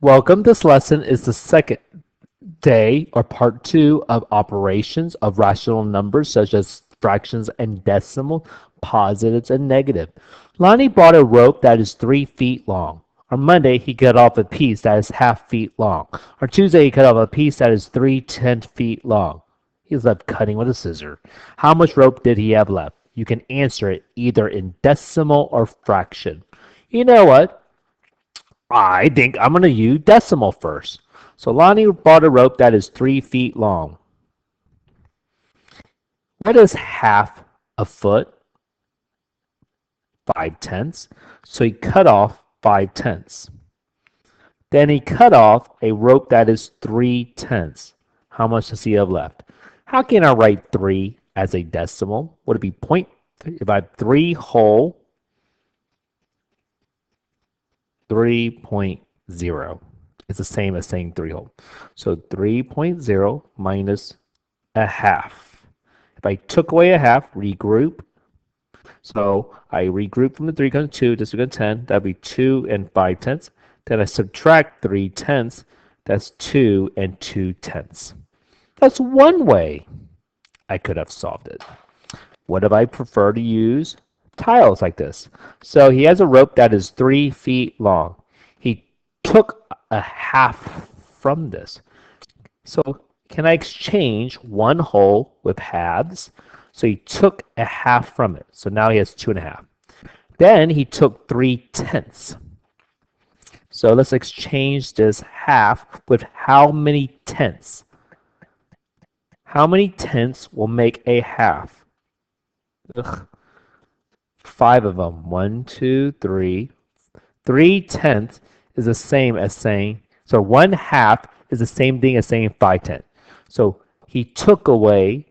Welcome. This lesson is the second day or part two of operations of rational numbers such as fractions and decimal, positives and negative. Lonnie bought a rope that is 3 feet long. On Monday, he cut off a piece that is half feet long. On Tuesday, he cut off a piece that is 3/10 feet long. He was left cutting with a scissor. How much rope did he have left? You can answer it either in decimal or fraction. You know what? I think I'm going to use decimal first. So Lonnie bought a rope that is 3 feet long. What is half a foot? 5/10. So he cut off 5/10. Then he cut off a rope that is 3/10. How much does he have left? How can I write 3 as a decimal? Would it be point? If I have 3 whole, 3.0. It's the same as saying 3 whole. So 3.0 minus a half. If I took away a half, regroup. So I regroup from the 3 comes 2, this becomes 10. That would be 2 and 5/10. Then I subtract 3/10. That's 2 and 2/10. That's one way I could have solved it. What if I prefer to use tiles like this? So he has a rope that is 3 feet long. He took a half from this. So can I exchange one whole with halves? So he took a half from it. So now he has 2.5. Then he took 3/10. So let's exchange this half with how many tenths? How many tenths will make a half? Ugh. 5 of them. 1, 2, 3. 3/10 is the same as saying, so 1/2 is the same thing as saying 5/10. So he took away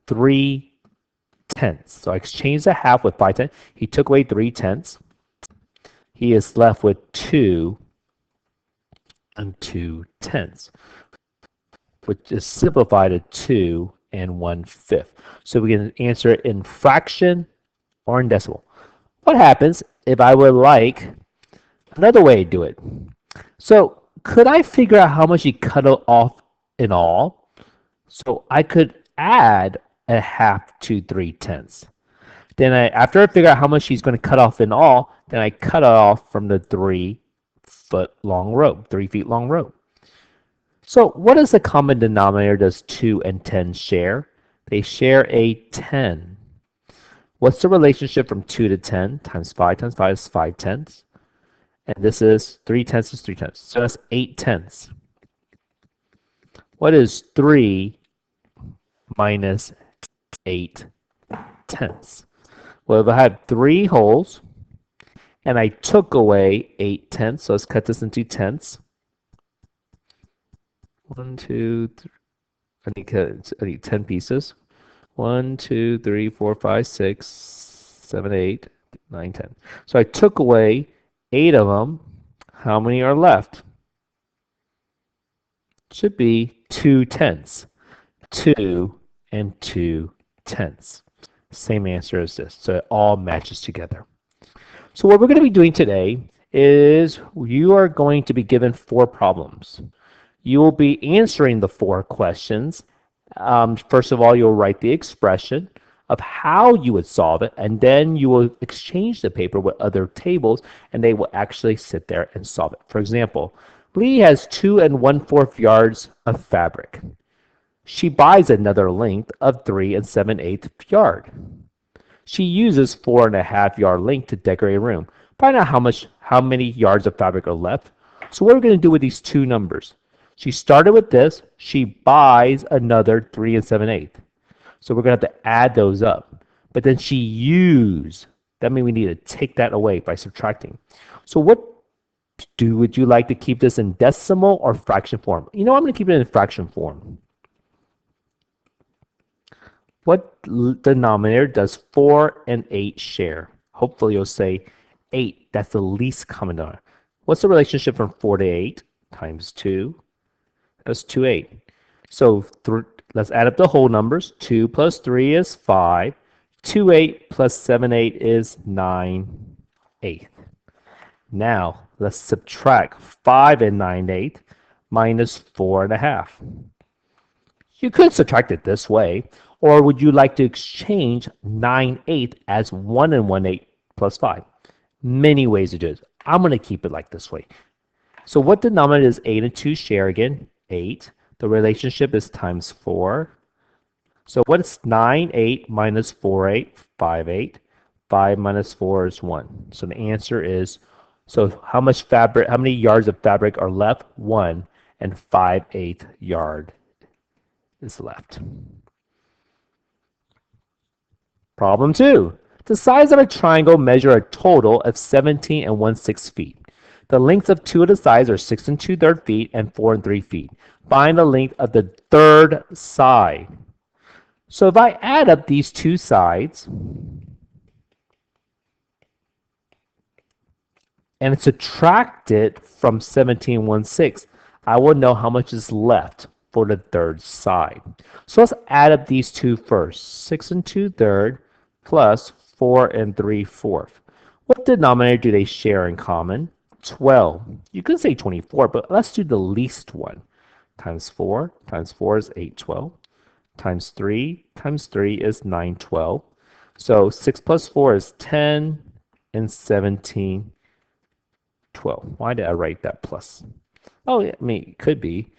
3/10. So I exchanged the half with 5/10. He took away 3/10. He is left with 2 and 2/10, which is simplified to 2 and 1/5. So we can answer it in fraction or in decimal. What happens if I would like another way to do it? So could I figure out how much he cut off in all? So I could add a half to 3/10. Then after I figure out how much he's going to cut off in all, then I cut it off from the 3 feet long rope. So what is the common denominator does 2 and 10 share? They share a 10. What's the relationship from 2 to 10? Times 5 is 5/10. And this is 3/10 is 3/10. So that's 8/10. What is 3 minus 8/10? Well, if I had 3 holes and I took away 8/10, so let's cut this into tenths. 1, 2, 3. I need 10 pieces. 1, 2, 3, 4, 5, 6, 7, 8, 9, 10. So I took away 8 of them. How many are left? Should be 2/10. 2 and 2/10. Same answer as this. So it all matches together. So what we're going to be doing today is you are going to be given 4 problems. You will be answering the 4 questions. First of all, you'll write the expression of how you would solve it, and then you will exchange the paper with other tables, and they will actually sit there and solve it. For example, Lee has 2 1/4 yards of fabric. She buys another length of 3 7/8 yard. She uses 4 1/2 yard length to decorate a room. Find out how many yards of fabric are left. So what are we going to do with these 2 numbers? She started with this. She buys another 3 7/8. So we're going to have to add those up. But then she used. That means we need to take that away by subtracting. So would you like to keep this in decimal or fraction form? You know, I'm going to keep it in fraction form. What denominator does 4 and 8 share? Hopefully you'll say 8. That's the least common denominator. What's the relationship from 4 to 8? Times 2. That's 2, 8. So let's add up the whole numbers. 2 plus 3 is 5. 2, 8 plus 7, 8 is 9/8. Now, let's subtract 5 and 9/8 minus 4 1/2. You could subtract it this way, or would you like to exchange 9/8 as 1 and 1/8 plus 5? Many ways to do it. I'm going to keep it like this way. So what denominator is 8 and 2 share again? 8. The relationship is times 4. So what is 9/8 minus 4/8? 5/8. 5 minus 4 is 1. So the answer is, so how many yards of fabric are left? 1, and 5/8 yard is left. Problem 2. The sides of a triangle measure a total of 17 and 1/6 feet. The lengths of two of the sides are 6 and 2/3 feet and 4 and 3 feet. Find the length of the third side. So if I add up these two sides and subtract it from 17 1/6, I will know how much is left for the third side. So let's add up these two first. 6 and 2/3 plus 4 and 3/4. What denominator do they share in common? 12. You could say 24, but let's do the least one. Times 4 is 8/12. Times 3 is 9/12. So 6 plus 4 is 10, and 17 12. Why did I write that plus? Oh, I mean, it could be.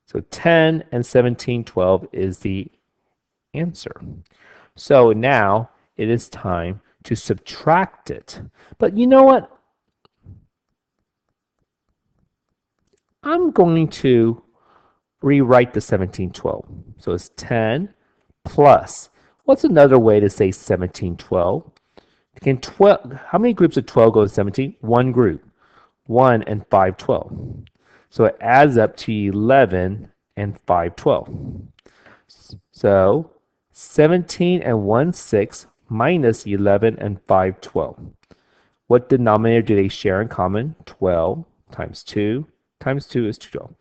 So 10 and 17 12 is the answer. So now it is time to subtract it. But you know what? I'm going to rewrite the 17 12. So it's 10 plus. What's another way to say 17 12? Can 12, how many groups of 12 go to 17? One group. 1 and 5 12. So it adds up to 11 and 5 12. So 17 and 1/6 minus 11 and 5 12. What denominator do they share in common? 12 times 2 times 2 is 212.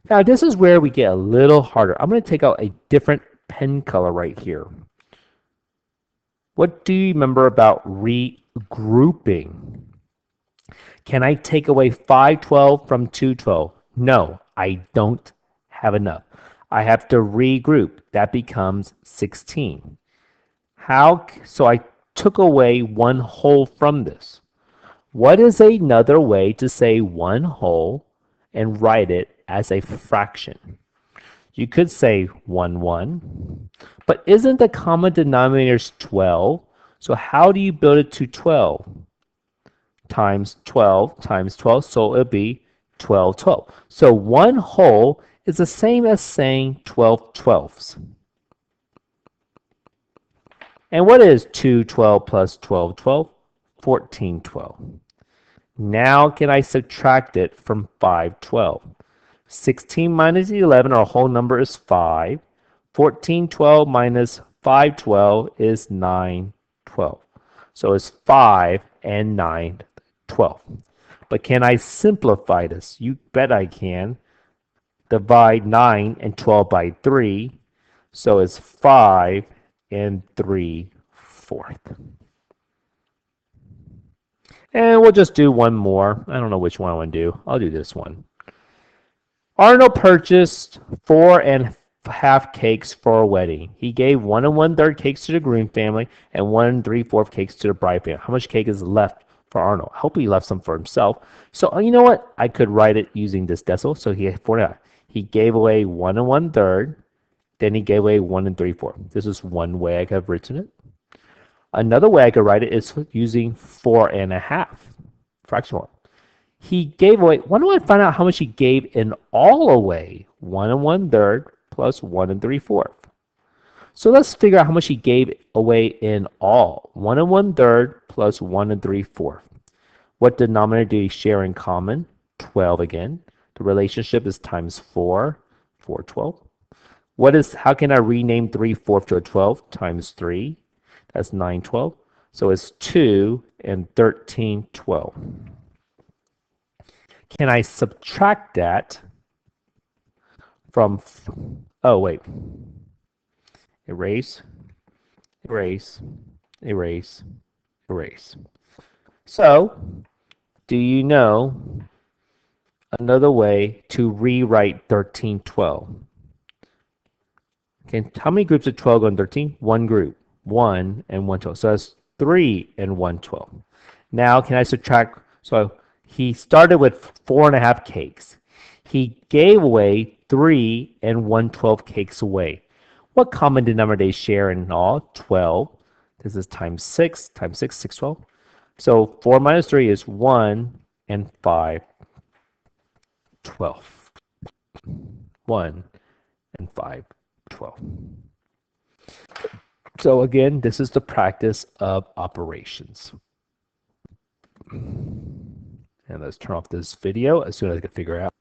Now this is where we get a little harder. I'm going to take out a different pen color right here. What do you remember about regrouping? Can I take away 512 from 212? No, I don't have enough. I have to regroup. That becomes 16. So I took away one whole from this. What is another way to say one whole and write it as a fraction? You could say 1 1, but isn't the common denominator 12? So how do you build it to 12? Times 12 times 12, so it'll be 12 12. So one whole is the same as saying 12 twelfths. And what is 2 12 plus 12 12? 14 12. Now can I subtract it from 5 12? 16 minus 11, our whole number is 5. 14 12 minus 5 12 is 9 12. So it's 5 and 9 12. But can I simplify this? You bet I can. Divide 9 and 12 by 3. So it's 5 and 3/4. And we'll just do one more. I don't know which one I want to do. I'll do this one. Arnold purchased 4 1/2 cakes for a wedding. He gave 1 1/3 cakes to the groom family and 1 3/4 cakes to the bride family. How much cake is left for Arnold? I hope he left some for himself. So you know what? I could write it using this decimal. So he had 4 1/2. He gave away 1 1/3. Then he gave away 1 3/4. This is one way I could have written it. Another way I could write it is using 4 1/2 fraction form. He gave away, why don't I find out how much he gave in all away? 1 1/3 plus 1 3/4. So let's figure out how much he gave away in all. 1 1/3 plus 1 3/4. What denominator do he share in common? 12 again. The relationship is times 4, 4 12. How can I rename 3/4 to a 12? Times 3. That's 9 12. So it's 2 and 13 12. Can I subtract that from, oh wait, erase, erase, erase, erase. So Do you know another way to rewrite 1312? Okay, how many groups of 12 go in 13? One group, 1 and 112. So that's 3 and 112. Now, can I subtract? So he started with 4.5 cakes. He gave away 3 and 112 cakes away. What common denominator they share in all? 12. This is times 6, times 6, 612. So 4 minus 3 is 1 and 5, 12. 1 and 5, 12. So again, this is the practice of operations. And let's turn off this video as soon as I can figure out.